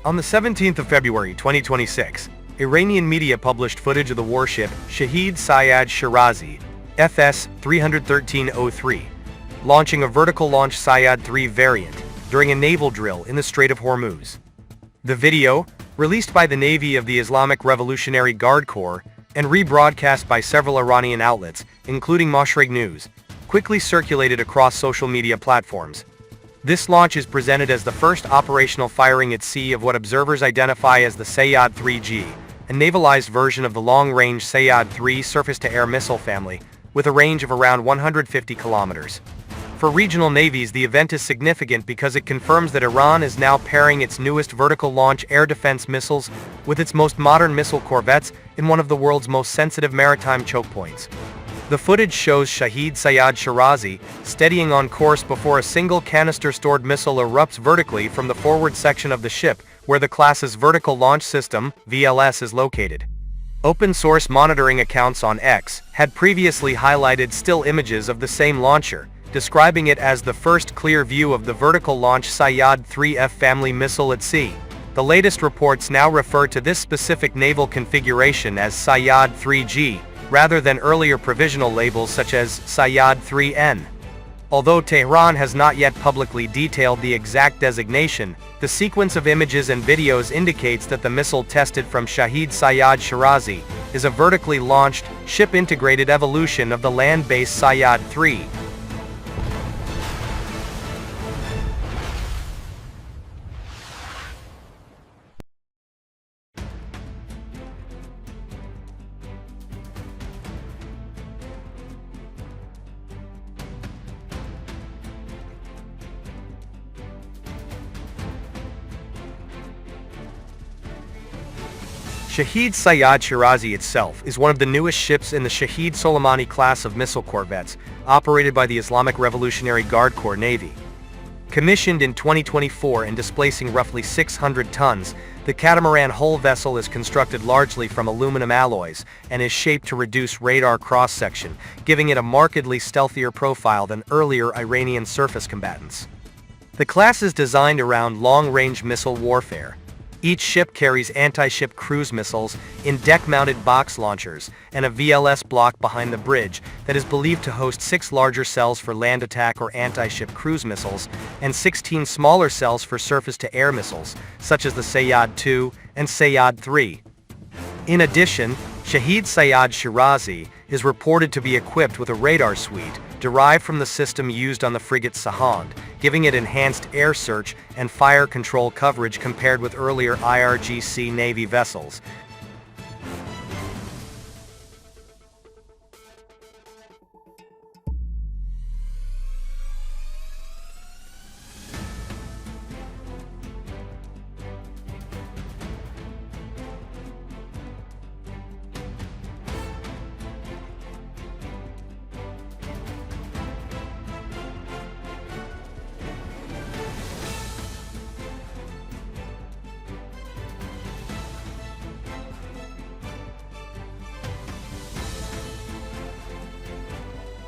On the 17th of February 2026, Iranian media published footage of the warship Shahid Sayyad Shirazi, FS-313-03, launching a vertical launch Sayyad-3 variant during a naval drill in the Strait of Hormuz. The video, released by the Navy of the Islamic Revolutionary Guard Corps and rebroadcast by several Iranian outlets, including Mashreq News, quickly circulated across social media platforms. This launch is presented as the first operational firing at sea of what observers identify as the Sayyad-3G, a navalized version of the long-range Sayyad-3 surface-to-air missile family, with a range of around 150 kilometers. For regional navies, the event is significant because it confirms that Iran is now pairing its newest vertical launch air defense missiles with its most modern missile corvettes in one of the world's most sensitive maritime chokepoints. The footage shows Shahid Sayyad Shirazi steadying on course before a single canister-stored missile erupts vertically from the forward section of the ship, where the class's vertical launch system, VLS, is located. Open-source monitoring accounts on X had previously highlighted still images of the same launcher, describing it as the first clear view of the vertical launch Sayyad-3F family missile at sea. The latest reports now refer to this specific naval configuration as Sayyad-3G, rather than earlier provisional labels such as Sayyad-3N. Although Tehran has not yet publicly detailed the exact designation, the sequence of images and videos indicates that the missile tested from Shahid Sayyad Shirazi is a vertically launched, ship-integrated evolution of the land-based Sayyad-3. Shahid Sayyad Shirazi itself is one of the newest ships in the Shahed Soleimani class of missile corvettes, operated by the Islamic Revolutionary Guard Corps Navy. Commissioned in 2024 and displacing roughly 600 tons, the catamaran hull vessel is constructed largely from aluminum alloys and is shaped to reduce radar cross-section, giving it a markedly stealthier profile than earlier Iranian surface combatants. The class is designed around long-range missile warfare. Each ship carries anti-ship cruise missiles in deck-mounted box launchers and a VLS block behind the bridge that is believed to host 6 larger cells for land attack or anti-ship cruise missiles and 16 smaller cells for surface-to-air missiles, such as the Sayyad-2 and Sayyad-3. In addition, Shahid Sayyad Shirazi is reported to be equipped with a radar suite derived from the system used on the frigate Siad, giving it enhanced air search and fire control coverage compared with earlier IRGC Navy vessels.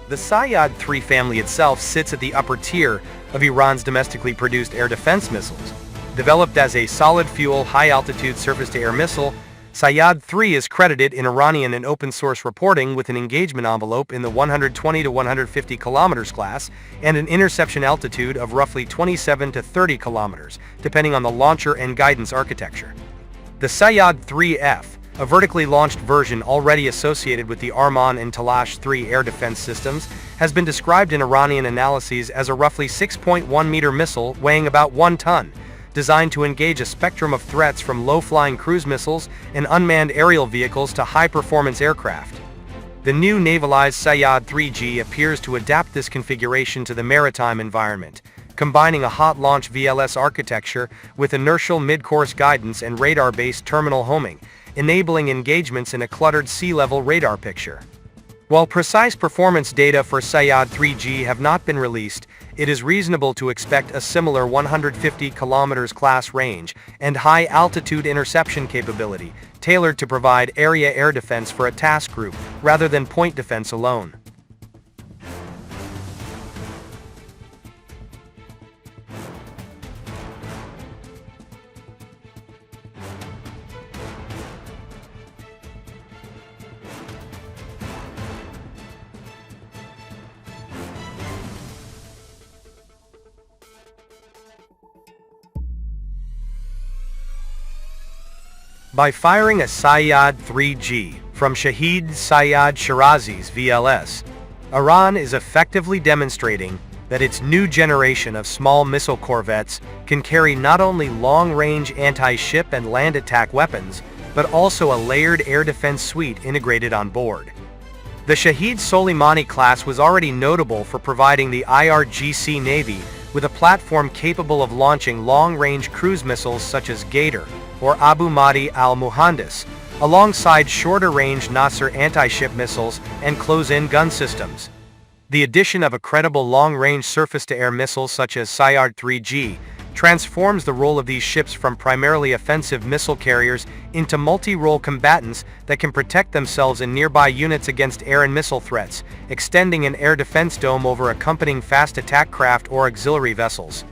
The Sayyad-3 family itself sits at the upper tier of Iran's domestically produced air defense missiles. Developed as a solid-fuel, high-altitude surface-to-air missile, Sayyad-3 is credited in Iranian and open-source reporting with an engagement envelope in the 120 to 150 kilometers class and an interception altitude of roughly 27 to 30 kilometers, depending on the launcher and guidance architecture. The Sayyad-3F, a vertically launched version already associated with the Arman and Talash-3 air defense systems, has been described in Iranian analyses as a roughly 6.1-meter missile weighing about 1 ton, designed to engage a spectrum of threats from low-flying cruise missiles and unmanned aerial vehicles to high-performance aircraft. The new navalized Sayyad-3G appears to adapt this configuration to the maritime environment, combining a hot launch VLS architecture with inertial mid-course guidance and radar-based terminal homing, enabling engagements in a cluttered sea-level radar picture. While precise performance data for Sayyad-3G have not been released, it is reasonable to expect a similar 150 km class range and high-altitude interception capability, tailored to provide area air defense for a task group rather than point defense alone. By firing a Sayyad-3G from Shahid Sayyad Shirazi's VLS, Iran is effectively demonstrating that its new generation of small missile corvettes can carry not only long-range anti-ship and land attack weapons, but also a layered air defense suite integrated on board. The Shahed Soleimani class was already notable for providing the IRGC Navy with a platform capable of launching long-range cruise missiles such as Gator or Abu Mahdi al-Muhandis, alongside shorter-range Nasser anti-ship missiles and close-in gun systems. The addition of a credible long-range surface-to-air missile such as Sayyad-3G transforms the role of these ships from primarily offensive missile carriers into multi-role combatants that can protect themselves and nearby units against air and missile threats, extending an air defense dome over accompanying fast attack craft or auxiliary vessels.